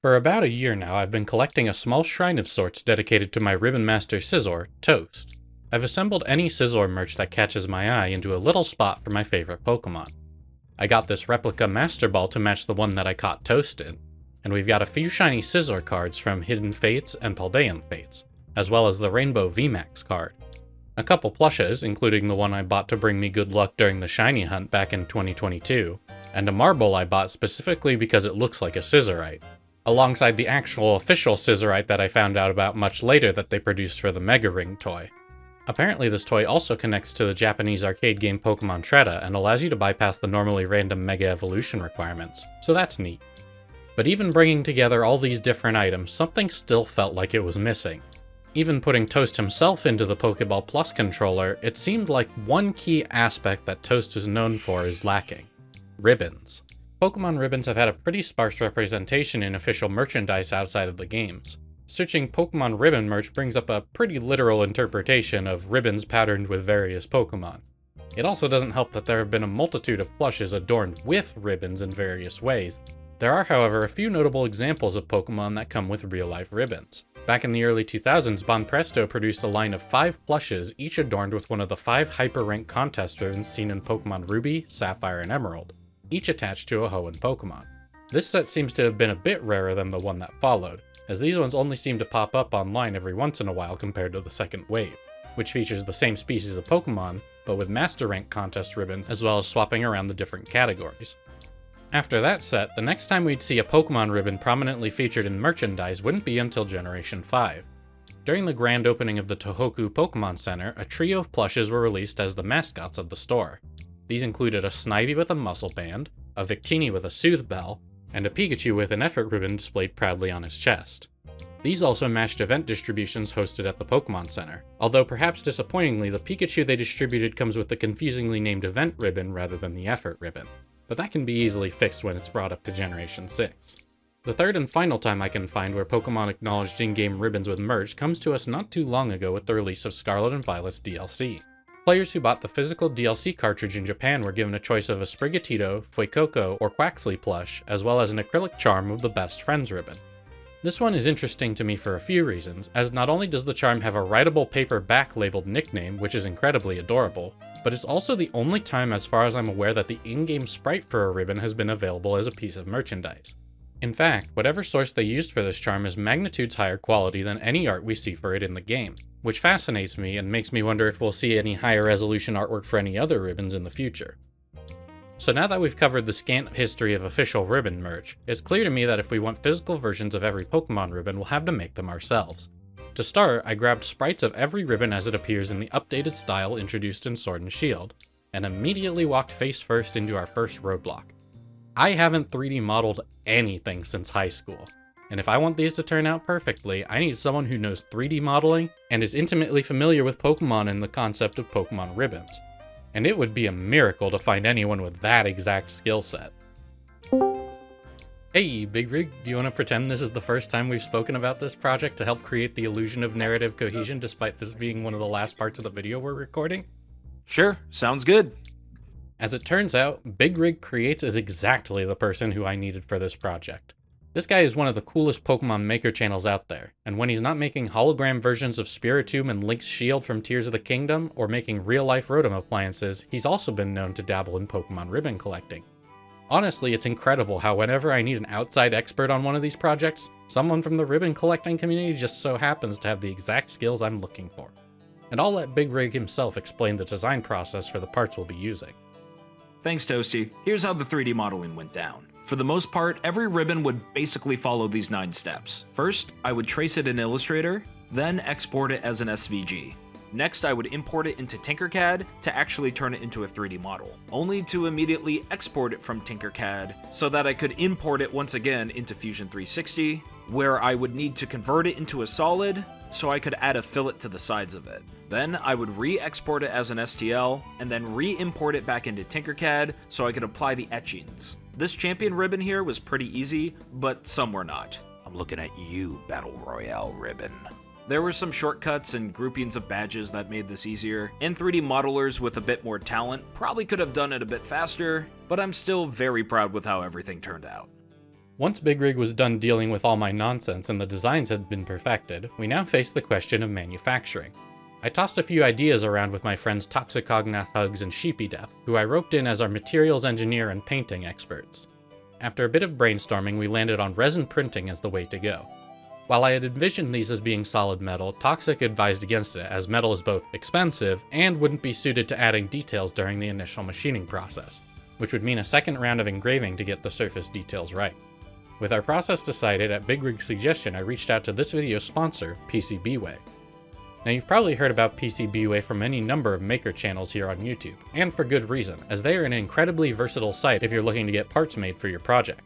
For about a year now, I've been collecting a small shrine of sorts dedicated to my Ribbon Master Scizor, Toast. I've assembled any Scizor merch that catches my eye into a little spot for my favorite Pokemon. I got this replica Master Ball to match the one that I caught Toast in, and we've got a few shiny Scizor cards from Hidden Fates and Paldean Fates, as well as the Rainbow VMAX card. A couple plushes, including the one I bought to bring me good luck during the shiny hunt back in 2022, and a marble I bought specifically because it looks like a Scizorite, alongside the actual official Scizorite that I found out about much later that they produced for the Mega Ring toy. Apparently this toy also connects to the Japanese arcade game Pokémon Treta and allows you to bypass the normally random Mega Evolution requirements, so that's neat. But even bringing together all these different items, something still felt like it was missing. Even putting Toast himself into the Pokéball Plus controller, it seemed like one key aspect that Toast is known for is lacking: ribbons. Pokemon ribbons have had a pretty sparse representation in official merchandise outside of the games. Searching Pokemon Ribbon merch brings up a pretty literal interpretation of ribbons patterned with various Pokemon. It also doesn't help that there have been a multitude of plushes adorned with ribbons in various ways. There are, however, a few notable examples of Pokemon that come with real-life ribbons. Back in the early 2000s, Bonpresto produced a line of 5 plushes, each adorned with one of the 5 hyper-rank contest ribbons seen in Pokemon Ruby, Sapphire, and Emerald, each attached to a Hoenn Pokemon. This set seems to have been a bit rarer than the one that followed, as these ones only seem to pop up online every once in a while compared to the second wave, which features the same species of Pokemon, but with Master Rank contest ribbons, as well as swapping around the different categories. After that set, the next time we'd see a Pokemon ribbon prominently featured in merchandise wouldn't be until Generation 5. During the grand opening of the Tohoku Pokemon Center, a trio of plushes were released as the mascots of the store. These included a Snivy with a muscle band, a Victini with a Soothe Bell, and a Pikachu with an effort ribbon displayed proudly on his chest. These also matched event distributions hosted at the Pokemon Center, although perhaps disappointingly the Pikachu they distributed comes with the confusingly named event ribbon rather than the effort ribbon, but that can be easily fixed when it's brought up to Generation 6. The third and final time I can find where Pokemon acknowledged in-game ribbons with merch comes to us not too long ago with the release of Scarlet and Violet's DLC. Players who bought the physical DLC cartridge in Japan were given a choice of a Sprigatito, Fuecoco, or Quaxley plush, as well as an acrylic charm of the Best Friends ribbon. This one is interesting to me for a few reasons, as not only does the charm have a writable paper back labeled nickname, which is incredibly adorable, but it's also the only time as far as I'm aware that the in-game sprite for a ribbon has been available as a piece of merchandise. In fact, whatever source they used for this charm is magnitudes higher quality than any art we see for it in the game, which fascinates me and makes me wonder if we'll see any higher resolution artwork for any other ribbons in the future. So now that we've covered the scant history of official ribbon merch, it's clear to me that if we want physical versions of every Pokemon ribbon, we'll have to make them ourselves. To start, I grabbed sprites of every ribbon as it appears in the updated style introduced in Sword and Shield, and immediately walked face first into our first roadblock. I haven't 3D modeled anything since high school, and if I want these to turn out perfectly, I need someone who knows 3D modeling and is intimately familiar with Pokemon and the concept of Pokemon ribbons. And it would be a miracle to find anyone with that exact skill set. Hey, Big Rig, do you want to pretend this is the first time we've spoken about this project to help create the illusion of narrative cohesion despite this being one of the last parts of the video we're recording? Sure, sounds good. As it turns out, Big Rig Creates is exactly the person who I needed for this project. This guy is one of the coolest Pokemon Maker channels out there, and when he's not making hologram versions of Spiritomb and Link's Shield from Tears of the Kingdom, or making real-life Rotom appliances, he's also been known to dabble in Pokemon ribbon collecting. Honestly, it's incredible how whenever I need an outside expert on one of these projects, someone from the ribbon collecting community just so happens to have the exact skills I'm looking for. And I'll let Big Rig himself explain the design process for the parts we'll be using. Thanks, Toasty. Here's how the 3D modeling went down. For the most part, every ribbon would basically follow these 9 steps. First, I would trace it in Illustrator, then export it as an SVG. Next, I would import it into Tinkercad to actually turn it into a 3D model, only to immediately export it from Tinkercad so that I could import it once again into Fusion 360, where I would need to convert it into a solid so I could add a fillet to the sides of it. Then I would re-export it as an STL, and then re-import it back into Tinkercad so I could apply the etchings. This champion ribbon here was pretty easy, but some were not. I'm looking at you, Battle Royale ribbon. There were some shortcuts and groupings of badges that made this easier, and 3D modelers with a bit more talent probably could have done it a bit faster, but I'm still very proud with how everything turned out. Once Big Rig was done dealing with all my nonsense and the designs had been perfected, we now faced the question of manufacturing. I tossed a few ideas around with my friends Chotakana, Hugs, and Sheepy Death, who I roped in as our materials engineer and painting experts. After a bit of brainstorming, we landed on resin printing as the way to go. While I had envisioned these as being solid metal, Toxic advised against it, as metal is both expensive and wouldn't be suited to adding details during the initial machining process, which would mean a second round of engraving to get the surface details right. With our process decided, at Big Rig's suggestion, I reached out to this video's sponsor, PCBWay. Now, you've probably heard about PCBWay from any number of maker channels here on YouTube, and for good reason, as they are an incredibly versatile site if you're looking to get parts made for your project.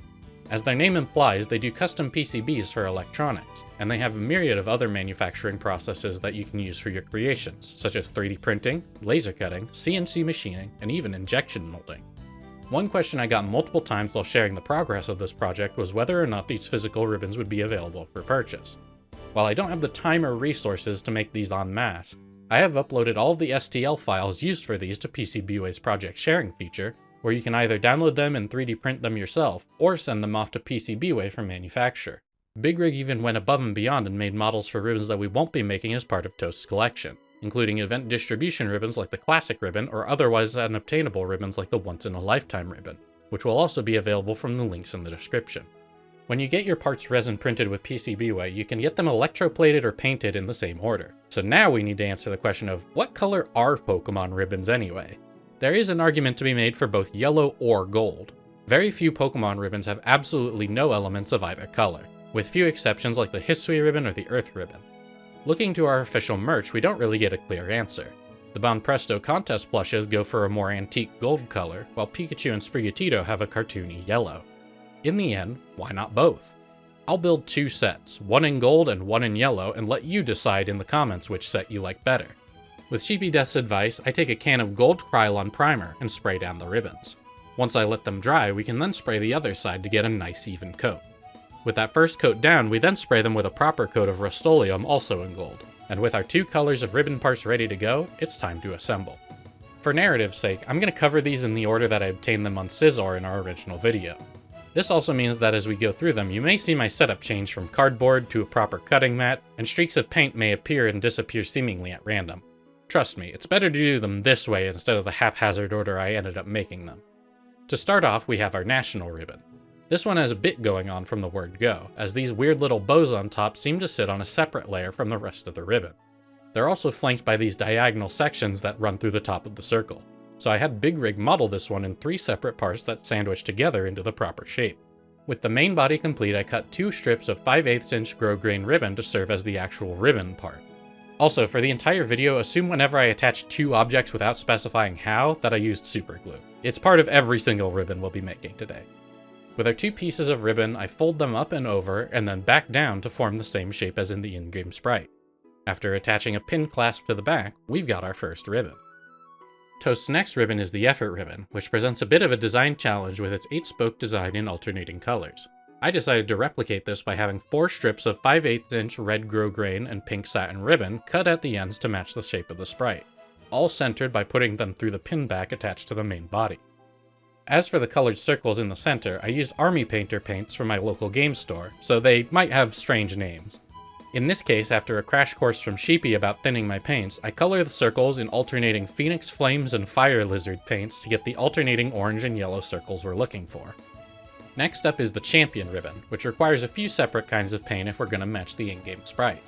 As their name implies, they do custom PCBs for electronics, and they have a myriad of other manufacturing processes that you can use for your creations, such as 3D printing, laser cutting, CNC machining, and even injection molding. One question I got multiple times while sharing the progress of this project was whether or not these physical ribbons would be available for purchase. While I don't have the time or resources to make these en masse, I have uploaded all of the STL files used for these to PCBWay's project sharing feature, where you can either download them and 3D print them yourself, or send them off to PCBWay for manufacture. Big Rig even went above and beyond and made models for ribbons that we won't be making as part of Toast's collection, including event distribution ribbons like the Classic Ribbon, or otherwise unobtainable ribbons like the Once in a Lifetime Ribbon, which will also be available from the links in the description. When you get your parts resin printed with PCBWay, you can get them electroplated or painted in the same order. So now we need to answer the question of, what color are Pokémon ribbons anyway? There is an argument to be made for both yellow or gold. Very few Pokémon ribbons have absolutely no elements of either color, with few exceptions like the Hisui ribbon or the Earth ribbon. Looking to our official merch, we don't really get a clear answer. The Bonpresto contest plushes go for a more antique gold color, while Pikachu and Sprigatito have a cartoony yellow. In the end, why not both? I'll build two sets, one in gold and one in yellow, and let you decide in the comments which set you like better. With Sheepy Death's advice, I take a can of gold Krylon primer and spray down the ribbons. Once I let them dry, we can then spray the other side to get a nice even coat. With that first coat down, we then spray them with a proper coat of Rust-Oleum, also in gold. And with our two colors of ribbon parts ready to go, it's time to assemble. For narrative's sake, I'm going to cover these in the order that I obtained them on Scizor in our original video. This also means that as we go through them, you may see my setup change from cardboard to a proper cutting mat, and streaks of paint may appear and disappear seemingly at random. Trust me, it's better to do them this way instead of the haphazard order I ended up making them. To start off, we have our national ribbon. This one has a bit going on from the word go, as these weird little bows on top seem to sit on a separate layer from the rest of the ribbon. They're also flanked by these diagonal sections that run through the top of the circle. So I had Big Rig model this one in 3 separate parts that sandwich together into the proper shape. With the main body complete, I cut 2 strips of 5/8 inch grosgrain ribbon to serve as the actual ribbon part. Also, for the entire video, assume whenever I attach 2 objects without specifying how, that I used super glue. It's part of every single ribbon we'll be making today. With our 2 pieces of ribbon, I fold them up and over, and then back down to form the same shape as in the in-game sprite. After attaching a pin clasp to the back, we've got our first ribbon. Toast's next ribbon is the Effort Ribbon, which presents a bit of a design challenge with its 8-spoke design in alternating colors. I decided to replicate this by having 4 strips of 5/8 inch red grosgrain and pink satin ribbon cut at the ends to match the shape of the sprite, all centered by putting them through the pin back attached to the main body. As for the colored circles in the center, I used Army Painter paints from my local game store, so they might have strange names. In this case, after a crash course from Sheepy about thinning my paints, I color the circles in alternating Phoenix Flames and Fire Lizard paints to get the alternating orange and yellow circles we're looking for. Next up is the Champion Ribbon, which requires a few separate kinds of paint if we're going to match the in-game sprite.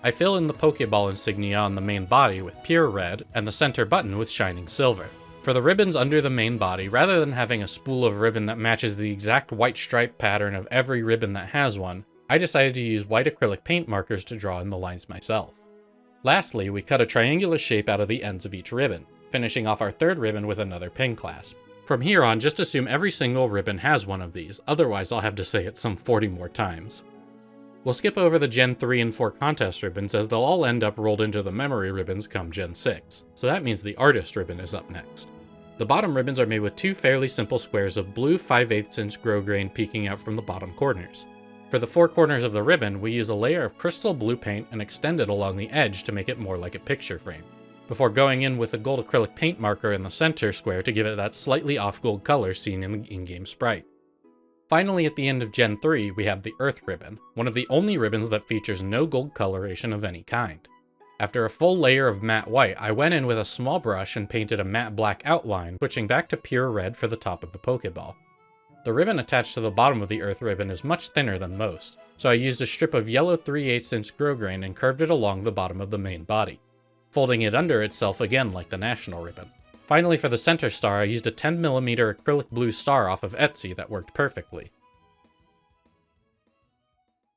I fill in the Pokeball insignia on the main body with pure red, and the center button with shining silver. For the ribbons under the main body, rather than having a spool of ribbon that matches the exact white stripe pattern of every ribbon that has one, I decided to use white acrylic paint markers to draw in the lines myself. Lastly, we cut a triangular shape out of the ends of each ribbon, finishing off our third ribbon with another pin clasp. From here on, just assume every single ribbon has one of these, otherwise I'll have to say it some 40 more times. We'll skip over the Gen 3 and 4 contest ribbons as they'll all end up rolled into the memory ribbons come Gen 6, so that means the Artist Ribbon is up next. The bottom ribbons are made with 2 fairly simple squares of blue 5/8 inch grosgrain peeking out from the bottom corners. For the 4 corners of the ribbon, we use a layer of crystal blue paint and extend it along the edge to make it more like a picture frame, before going in with a gold acrylic paint marker in the center square to give it that slightly off gold color seen in the in-game sprite. Finally, at the end of Gen 3, we have the Earth Ribbon, one of the only ribbons that features no gold coloration of any kind. After a full layer of matte white, I went in with a small brush and painted a matte black outline, switching back to pure red for the top of the Pokeball. The ribbon attached to the bottom of the Earth Ribbon is much thinner than most, so I used a strip of yellow 3/8" grosgrain and curved it along the bottom of the main body, folding it under itself again like the National Ribbon. Finally, for the center star, I used a 10mm acrylic blue star off of Etsy that worked perfectly.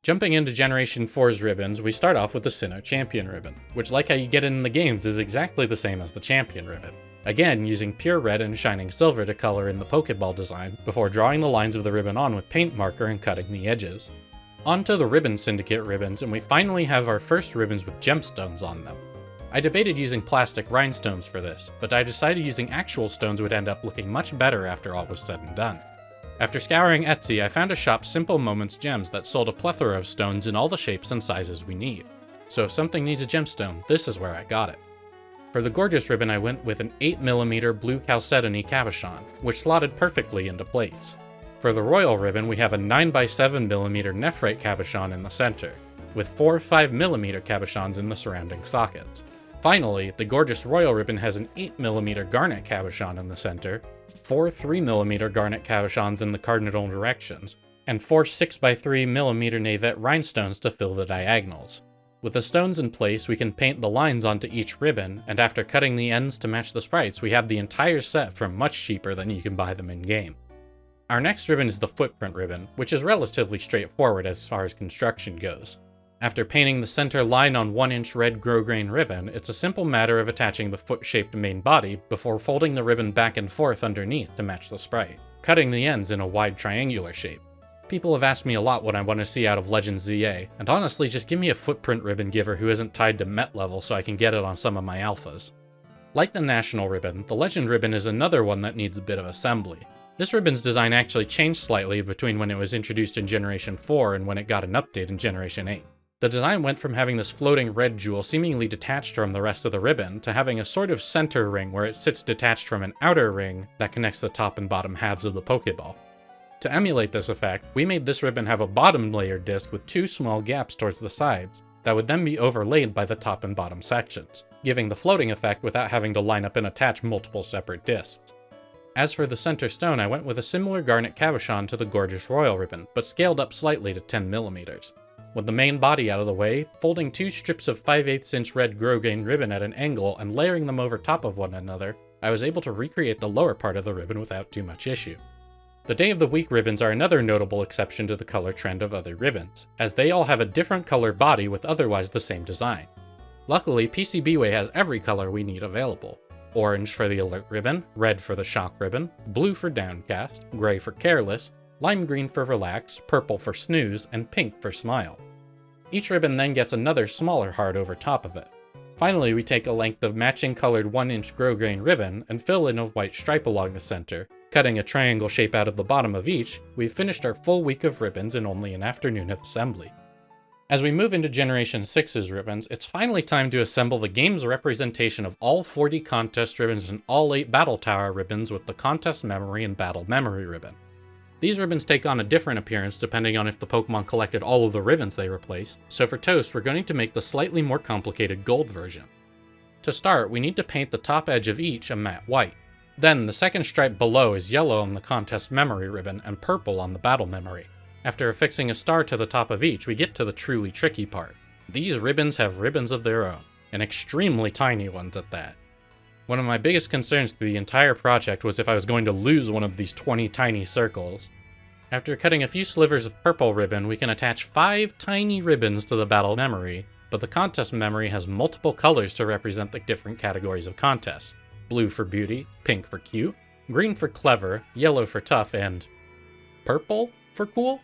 Jumping into Generation 4's ribbons, we start off with the Sinnoh Champion Ribbon, which, like how you get it in the games, is exactly the same as the Champion Ribbon. Again, using pure red and shining silver to color in the Pokeball design, before drawing the lines of the ribbon on with paint marker and cutting the edges. Onto the Ribbon Syndicate ribbons, and we finally have our first ribbons with gemstones on them. I debated using plastic rhinestones for this, but I decided using actual stones would end up looking much better after all was said and done. After scouring Etsy, I found a shop Simple Moments Gems that sold a plethora of stones in all the shapes and sizes we need. So if something needs a gemstone, this is where I got it. For the Gorgeous ribbon, I went with an 8mm blue chalcedony cabochon, which slotted perfectly into place. For the Royal ribbon, we have a 9x7mm nephrite cabochon in the center, with 4 5mm cabochons in the surrounding sockets. Finally, the Gorgeous Royal ribbon has an 8mm garnet cabochon in the center, 4 3mm garnet cabochons in the cardinal directions, and 4 6x3mm navette rhinestones to fill the diagonals. With the stones in place, we can paint the lines onto each ribbon, and after cutting the ends to match the sprites, we have the entire set for much cheaper than you can buy them in-game. Our next ribbon is the Footprint ribbon, which is relatively straightforward as far as construction goes. After painting the center line on 1-inch red grosgrain ribbon, it's a simple matter of attaching the foot-shaped main body before folding the ribbon back and forth underneath to match the sprite, cutting the ends in a wide triangular shape. People have asked me a lot what I want to see out of Legends ZA, and honestly just give me a footprint ribbon giver who isn't tied to Met level so I can get it on some of my alphas. Like the National Ribbon, the Legend Ribbon is another one that needs a bit of assembly. This ribbon's design actually changed slightly between when it was introduced in Generation 4 and when it got an update in Generation 8. The design went from having this floating red jewel seemingly detached from the rest of the ribbon to having a sort of center ring where it sits detached from an outer ring that connects the top and bottom halves of the Pokeball. To emulate this effect, we made this ribbon have a bottom layer disc with 2 small gaps towards the sides that would then be overlaid by the top and bottom sections, giving the floating effect without having to line up and attach multiple separate discs. As for the center stone, I went with a similar garnet cabochon to the Gorgeous Royal ribbon, but scaled up slightly to 10mm. With the main body out of the way, folding 2 strips of 5/8" red grosgrain ribbon at an angle and layering them over top of one another, I was able to recreate the lower part of the ribbon without too much issue. The Day of the Week ribbons are another notable exception to the color trend of other ribbons, as they all have a different color body with otherwise the same design. Luckily, PCBWay has every color we need available. Orange for the Alert ribbon, red for the Shock ribbon, blue for Downcast, gray for Careless, lime green for Relax, purple for Snooze, and pink for Smile. Each ribbon then gets another smaller heart over top of it. Finally, we take a length of matching colored 1-inch grosgrain ribbon and fill in a white stripe along the center. Cutting a triangle shape out of the bottom of each, we've finished our full week of ribbons in only an afternoon of assembly. As we move into Generation 6's ribbons, it's finally time to assemble the game's representation of all 40 contest ribbons and all 8 Battle Tower ribbons with the Contest Memory and Battle Memory ribbon. These ribbons take on a different appearance depending on if the Pokemon collected all of the ribbons they replace, so for Toast we're going to make the slightly more complicated gold version. To start, we need to paint the top edge of each a matte white. Then, the second stripe below is yellow on the Contest Memory ribbon and purple on the Battle Memory. After affixing a star to the top of each, we get to the truly tricky part. These ribbons have ribbons of their own, and extremely tiny ones at that. One of my biggest concerns through the entire project was if I was going to lose one of these 20 tiny circles. After cutting a few slivers of purple ribbon, we can attach 5 tiny ribbons to the Battle Memory, but the Contest Memory has multiple colors to represent the different categories of contests. Blue for beauty, pink for cute, green for clever, yellow for tough, and purple for cool?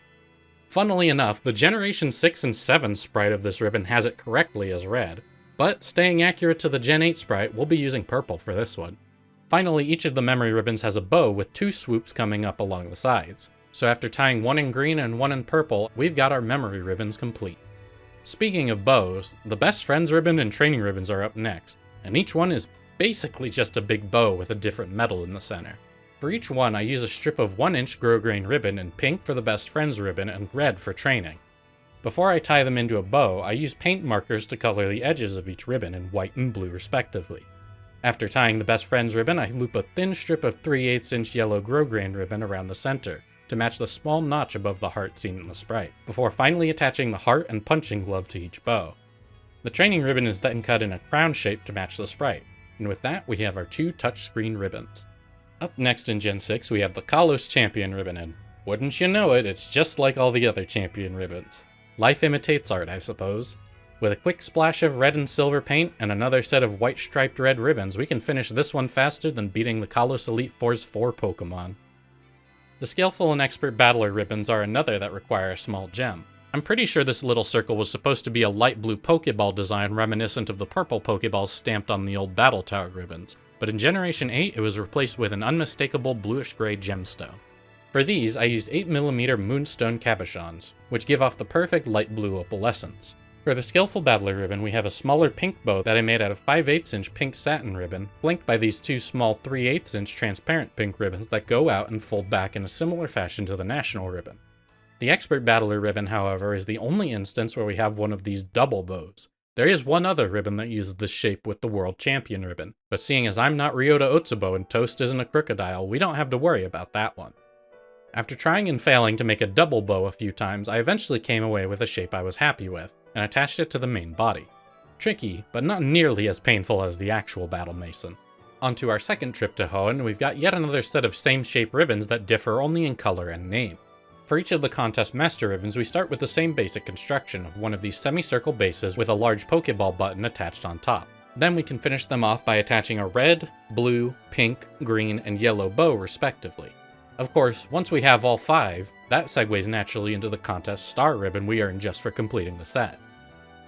Funnily enough, the Generation 6 and 7 sprite of this ribbon has it correctly as red, but staying accurate to the Gen 8 sprite, we'll be using purple for this one. Finally, each of the memory ribbons has a bow with 2 swoops coming up along the sides. So after tying one in green and one in purple, we've got our memory ribbons complete. Speaking of bows, the Best Friends ribbon and Training ribbons are up next, and each one is basically just a big bow with a different metal in the center. For each one, I use a strip of 1-inch grosgrain ribbon in pink for the best friends ribbon and red for training. Before I tie them into a bow, I use paint markers to color the edges of each ribbon in white and blue respectively. After tying the best friends ribbon, I loop a thin strip of 3/8-inch yellow grosgrain ribbon around the center to match the small notch above the heart seen in the sprite, before finally attaching the heart and punching glove to each bow. The training ribbon is then cut in a crown shape to match the sprite, and with that we have our 2 touchscreen ribbons. Up next in Gen 6 we have the Kalos Champion ribbon, and wouldn't you know it, it's just like all the other Champion ribbons. Life imitates art, I suppose. With a quick splash of red and silver paint and another set of white striped red ribbons, we can finish this one faster than beating the Kalos Elite Four's 4 Pokemon. The Skillful and Expert Battler ribbons are another that require a small gem. I'm pretty sure this little circle was supposed to be a light blue Pokeball design reminiscent of the purple Pokeballs stamped on the old Battle Tower ribbons, but in Generation 8 it was replaced with an unmistakable bluish-gray gemstone. For these, I used 8mm Moonstone Cabochons, which give off the perfect light blue opalescence. For the Skillful Battler ribbon, we have a smaller pink bow that I made out of 5/8-inch pink satin ribbon, flanked by these 2 small 3/8-inch transparent pink ribbons that go out and fold back in a similar fashion to the National ribbon. The Expert Battler ribbon, however, is the only instance where we have one of these double bows. There is one other ribbon that uses this shape with the World Champion ribbon, but seeing as I'm not Ryota Otsubo and Toast isn't a crocodile, we don't have to worry about that one. After trying and failing to make a double bow a few times, I eventually came away with a shape I was happy with, and attached it to the main body. Tricky, but not nearly as painful as the actual Battle Mason. Onto our second trip to Hoenn, we've got yet another set of same shape ribbons that differ only in color and name. For each of the Contest Master ribbons, we start with the same basic construction of one of these semicircle bases with a large Pokeball button attached on top. Then we can finish them off by attaching a red, blue, pink, green, and yellow bow respectively. Of course, once we have all 5, that segues naturally into the Contest Star ribbon we earned just for completing the set.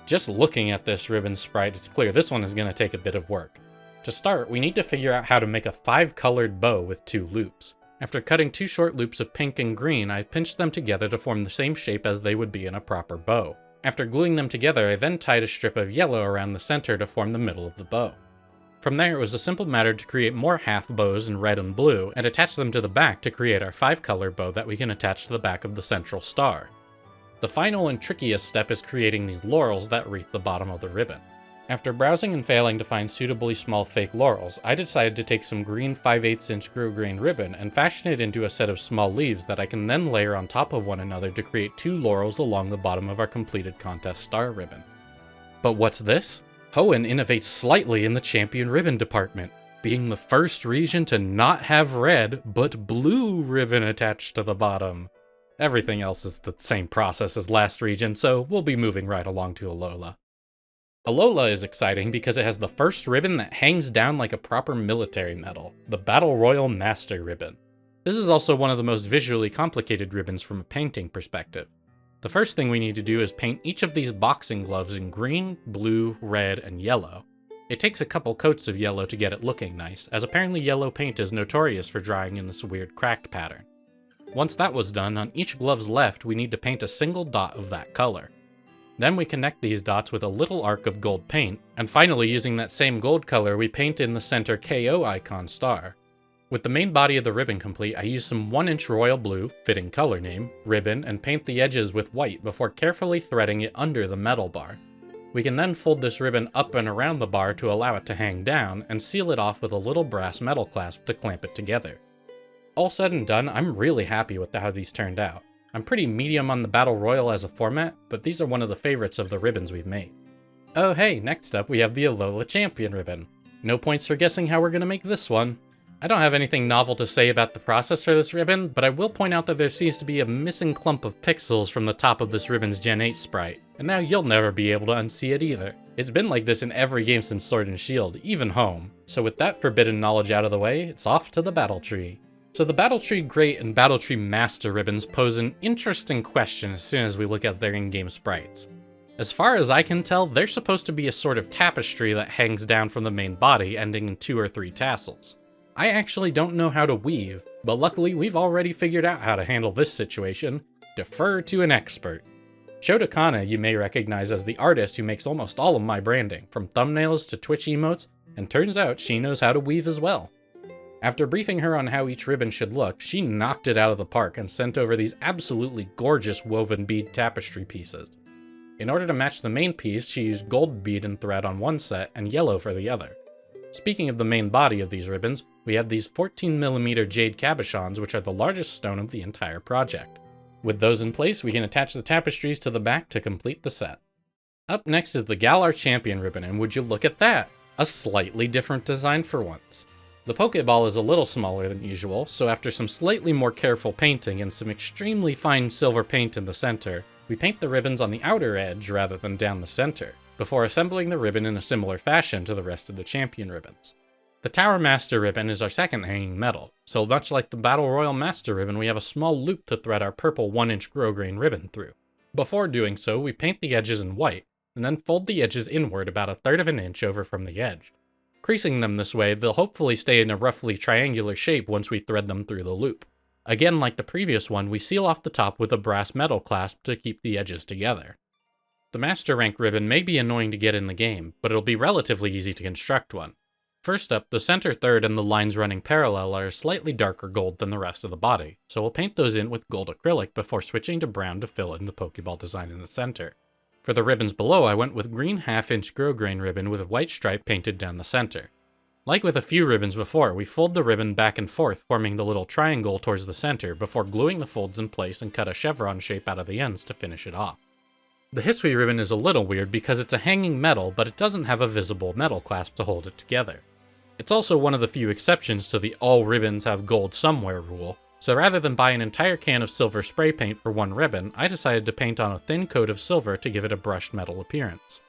Just looking at this ribbon sprite, it's clear this one is going to take a bit of work. To start, we need to figure out how to make a 5-colored bow with 2 loops. After cutting 2 short loops of pink and green, I pinched them together to form the same shape as they would be in a proper bow. After gluing them together, I then tied a strip of yellow around the center to form the middle of the bow. From there, it was a simple matter to create more half bows in red and blue, and attach them to the back to create our 5-color bow that we can attach to the back of the central star. The final and trickiest step is creating these laurels that wreath the bottom of the ribbon. After browsing and failing to find suitably small fake laurels, I decided to take some green 5/8-inch grosgrain ribbon and fashion it into a set of small leaves that I can then layer on top of one another to create 2 laurels along the bottom of our completed Contest Star ribbon. But what's this? Hoenn innovates slightly in the Champion Ribbon department, being the first region to not have red, but blue ribbon attached to the bottom. Everything else is the same process as last region, so we'll be moving right along to Alola. Alola is exciting because it has the first ribbon that hangs down like a proper military medal, the Battle Royal Master ribbon. This is also one of the most visually complicated ribbons from a painting perspective. The first thing we need to do is paint each of these boxing gloves in green, blue, red, and yellow. It takes a couple coats of yellow to get it looking nice, as apparently yellow paint is notorious for drying in this weird cracked pattern. Once that was done, on each glove's left we need to paint a single dot of that color. Then we connect these dots with a little arc of gold paint, and finally using that same gold color we paint in the center KO icon star. With the main body of the ribbon complete, I use some 1-inch royal blue, fitting color name, ribbon and paint the edges with white before carefully threading it under the metal bar. We can then fold this ribbon up and around the bar to allow it to hang down, and seal it off with a little brass metal clasp to clamp it together. All said and done, I'm really happy with how these turned out. I'm pretty medium on the Battle Royal as a format, but these are one of the favorites of the ribbons we've made. Oh hey, next up we have the Alola Champion ribbon. No points for guessing how we're gonna make this one. I don't have anything novel to say about the process for this ribbon, but I will point out that there seems to be a missing clump of pixels from the top of this ribbon's Gen 8 sprite, and now you'll never be able to unsee it either. It's been like this in every game since Sword and Shield, even Home. So with that forbidden knowledge out of the way, it's off to the Battle Tree. So the Battle Tree Great and Battle Tree Master ribbons pose an interesting question as soon as we look at their in-game sprites. As far as I can tell, they're supposed to be a sort of tapestry that hangs down from the main body, ending in 2 or 3 tassels. I actually don't know how to weave, but luckily we've already figured out how to handle this situation. Defer to an expert. Chotakana you may recognize as the artist who makes almost all of my branding, from thumbnails to Twitch emotes, and turns out she knows how to weave as well. After briefing her on how each ribbon should look, she knocked it out of the park and sent over these absolutely gorgeous woven bead tapestry pieces. In order to match the main piece, she used gold bead and thread on one set and yellow for the other. Speaking of the main body of these ribbons, we have these 14mm jade cabochons, which are the largest stone of the entire project. With those in place, we can attach the tapestries to the back to complete the set. Up next is the Galar Champion ribbon, and would you look at that? A slightly different design for once. The Pokeball is a little smaller than usual, so after some slightly more careful painting and some extremely fine silver paint in the center, we paint the ribbons on the outer edge rather than down the center, before assembling the ribbon in a similar fashion to the rest of the Champion ribbons. The Tower Master ribbon is our second hanging medal, so much like the Battle Royal Master ribbon, we have a small loop to thread our purple 1-inch grosgrain ribbon through. Before doing so, we paint the edges in white, and then fold the edges inward about 1/3 of an inch over from the edge. Creasing them this way, they'll hopefully stay in a roughly triangular shape once we thread them through the loop. Again, like the previous one, we seal off the top with a brass metal clasp to keep the edges together. The Master Rank ribbon may be annoying to get in the game, but it'll be relatively easy to construct one. First up, the center third and the lines running parallel are a slightly darker gold than the rest of the body, so we'll paint those in with gold acrylic before switching to brown to fill in the Pokeball design in the center. For the ribbons below, I went with green 1/2-inch grosgrain ribbon with a white stripe painted down the center. Like with a few ribbons before, we fold the ribbon back and forth, forming the little triangle towards the center before gluing the folds in place and cut a chevron shape out of the ends to finish it off. The Hisui ribbon is a little weird because it's a hanging medal, but it doesn't have a visible metal clasp to hold it together. It's also one of the few exceptions to the all ribbons have gold somewhere rule, so rather than buy an entire can of silver spray paint for one ribbon, I decided to paint on a thin coat of silver to give it a brushed metal appearance.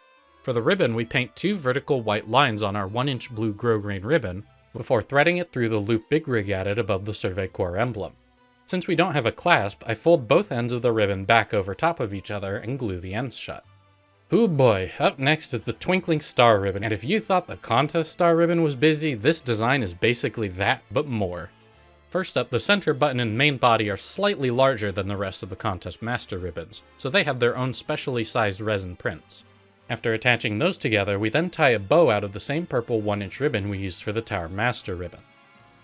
For the ribbon, we paint 2 vertical white lines on our 1-inch blue grosgrain ribbon, before threading it through the loop Big Rig added above the Survey Corps emblem. Since we don't have a clasp, I fold both ends of the ribbon back over top of each other and glue the ends shut. Ooh boy, up next is the Twinkling Star ribbon, and if you thought the Contest Star ribbon was busy, this design is basically that, but more. First up, the center button and main body are slightly larger than the rest of the Contest Master ribbons, so they have their own specially sized resin prints. After attaching those together, we then tie a bow out of the same purple 1-inch ribbon we used for the Tower Master ribbon.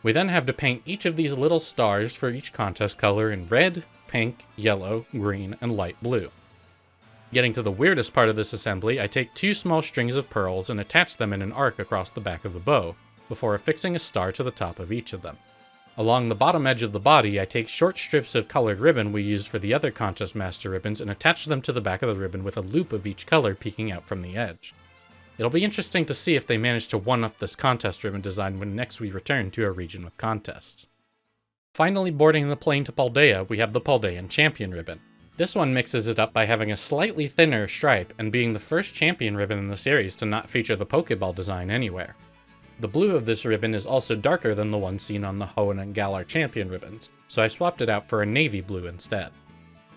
We then have to paint each of these little stars for each contest color in red, pink, yellow, green, and light blue. Getting to the weirdest part of this assembly, I take 2 small strings of pearls and attach them in an arc across the back of the bow, before affixing a star to the top of each of them. Along the bottom edge of the body, I take short strips of colored ribbon we used for the other Contest Master ribbons and attach them to the back of the ribbon with a loop of each color peeking out from the edge. It'll be interesting to see if they manage to one-up this contest ribbon design when next we return to a region with contests. Finally, boarding the plane to Paldea, we have the Paldean Champion ribbon. This one mixes it up by having a slightly thinner stripe and being the first Champion ribbon in the series to not feature the Pokeball design anywhere. The blue of this ribbon is also darker than the one seen on the Hoenn and Galar Champion ribbons, so I swapped it out for a navy blue instead.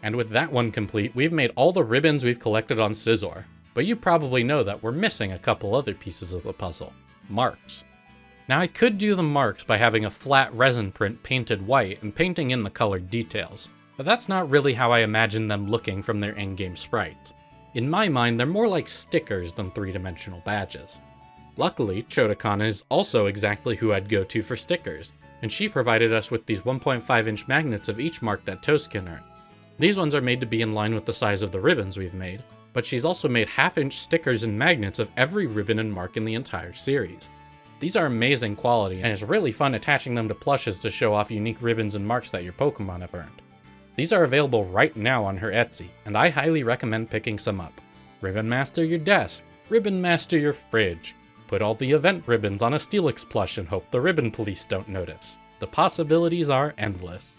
And with that one complete, we've made all the ribbons we've collected on Scizor, but you probably know that we're missing a couple other pieces of the puzzle: marks. Now I could do the marks by having a flat resin print painted white and painting in the colored details, but that's not really how I imagine them looking from their in-game sprites. In my mind, they're more like stickers than 3-dimensional badges. Luckily, Chotakana is also exactly who I'd go to for stickers, and she provided us with these 1.5-inch magnets of each mark that Toast can earn. These ones are made to be in line with the size of the ribbons we've made, but she's also made 1/2-inch stickers and magnets of every ribbon and mark in the entire series. These are amazing quality, and it's really fun attaching them to plushes to show off unique ribbons and marks that your Pokemon have earned. These are available right now on her Etsy, and I highly recommend picking some up. Ribbon Master your desk, Ribbon Master your fridge. Put all the event ribbons on a Steelix plush and hope the ribbon police don't notice. The possibilities are endless.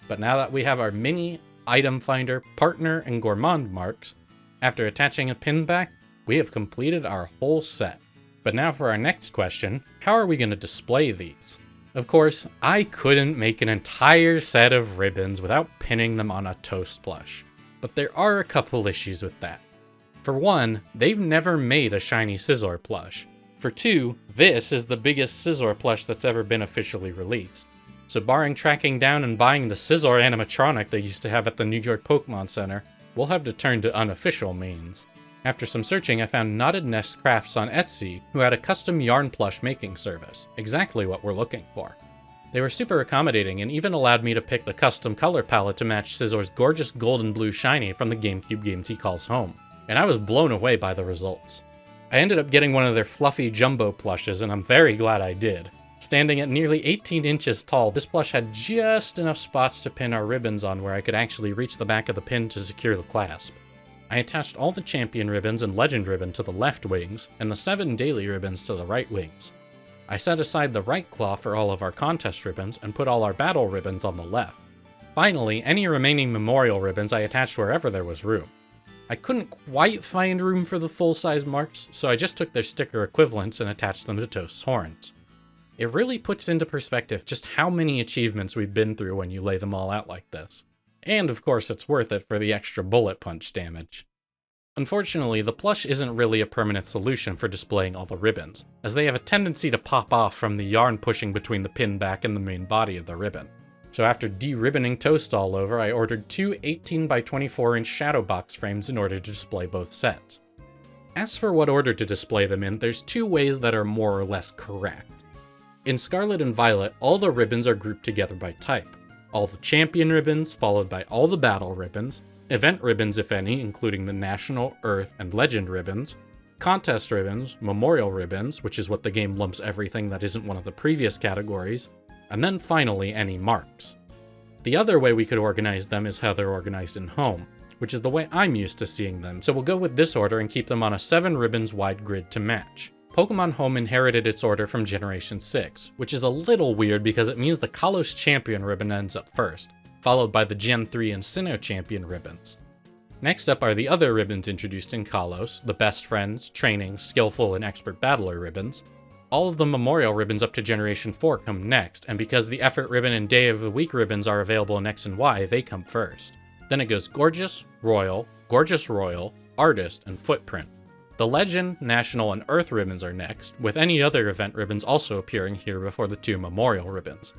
But now that we have our mini, item finder, partner, and gourmand marks, after attaching a pin back, we have completed our whole set. But now for our next question, how are we going to display these? Of course, I couldn't make an entire set of ribbons without pinning them on a Toast plush. But there are a couple issues with that. For one, they've never made a shiny Scizor plush. For two, this is the biggest Scizor plush that's ever been officially released. So barring tracking down and buying the Scizor animatronic they used to have at the New York Pokemon Center, we'll have to turn to unofficial means. After some searching, I found Knotted Nest Crafts on Etsy, who had a custom yarn plush making service, exactly what we're looking for. They were super accommodating and even allowed me to pick the custom color palette to match Scissor's gorgeous gold and blue shiny from the GameCube games he calls home, and I was blown away by the results. I ended up getting one of their fluffy jumbo plushes, and I'm very glad I did. Standing at nearly 18 inches tall, this plush had just enough spots to pin our ribbons on where I could actually reach the back of the pin to secure the clasp. I attached all the champion ribbons and legend ribbon to the left wings, and the 7 daily ribbons to the right wings. I set aside the right claw for all of our contest ribbons and put all our battle ribbons on the left. Finally, any remaining memorial ribbons I attached wherever there was room. I couldn't quite find room for the full-size marks, so I just took their sticker equivalents and attached them to Toast's horns. It really puts into perspective just how many achievements we've been through when you lay them all out like this. And of course it's worth it for the extra bullet punch damage. Unfortunately, the plush isn't really a permanent solution for displaying all the ribbons, as they have a tendency to pop off from the yarn pushing between the pin back and the main body of the ribbon. So after de-ribboning Toast all over, I ordered 2 18 by 24 inch shadow box frames in order to display both sets. As for what order to display them in, there's 2 ways that are more or less correct. In Scarlet and Violet, all the ribbons are grouped together by type. All the champion ribbons, followed by all the battle ribbons, event ribbons if any, including the National, Earth, and Legend ribbons, contest ribbons, memorial ribbons, which is what the game lumps everything that isn't one of the previous categories, and then finally any marks. The other way we could organize them is how they're organized in Home, which is the way I'm used to seeing them, so we'll go with this order and keep them on a 7 ribbons wide grid to match. Pokemon Home inherited its order from Generation 6, which is a little weird because it means the Kalos Champion ribbon ends up first, followed by the Gen 3 and Sinnoh Champion ribbons. Next up are the other ribbons introduced in Kalos, the Best Friends, Training, Skillful, and Expert Battler ribbons. All of the Memorial ribbons up to Generation 4 come next, and because the Effort ribbon and Day of the Week ribbons are available in X and Y, they come first. Then it goes Gorgeous Royal, Artist, and Footprint. The Legend, National, and Earth ribbons are next, with any other event ribbons also appearing here before the 2 Memorial ribbons.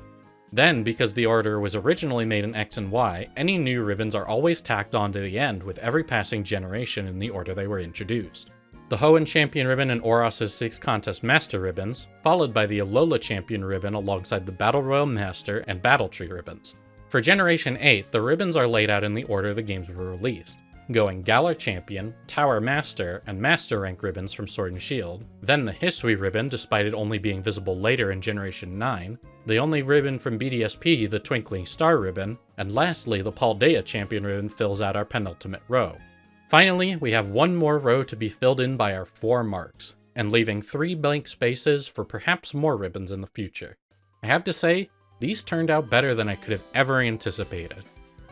Then, because the order was originally made in X and Y, any new ribbons are always tacked on to the end with every passing generation in the order they were introduced. The Hoenn Champion ribbon and Oros' 6 Contest Master ribbons, followed by the Alola Champion ribbon alongside the Battle Royal Master and Battle Tree ribbons. For Generation 8, the ribbons are laid out in the order the games were released, going Galar Champion, Tower Master, and Master Rank ribbons from Sword and Shield, then the Hisui ribbon despite it only being visible later in Generation 9, the only ribbon from BDSP, the Twinkling Star ribbon, and lastly the Paldea Champion ribbon fills out our penultimate row. Finally, we have one more row to be filled in by our 4 marks, and leaving 3 blank spaces for perhaps more ribbons in the future. I have to say, these turned out better than I could have ever anticipated.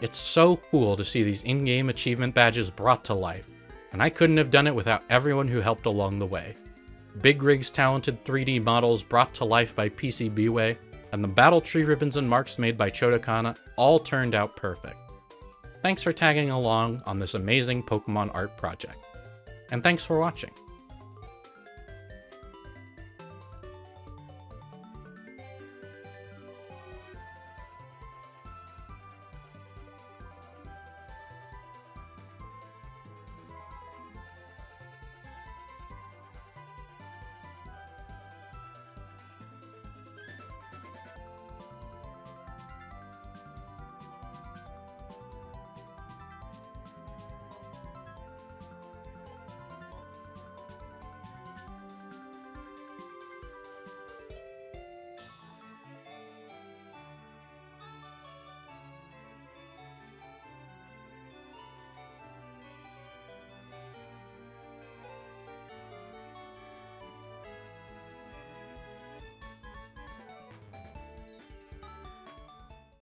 It's so cool to see these in-game achievement badges brought to life, and I couldn't have done it without everyone who helped along the way. Big Rig's talented 3D models brought to life by PCBWay, and the Battle Tree ribbons and marks made by Chotakana all turned out perfect. Thanks for tagging along on this amazing Pokemon art project. And thanks for watching.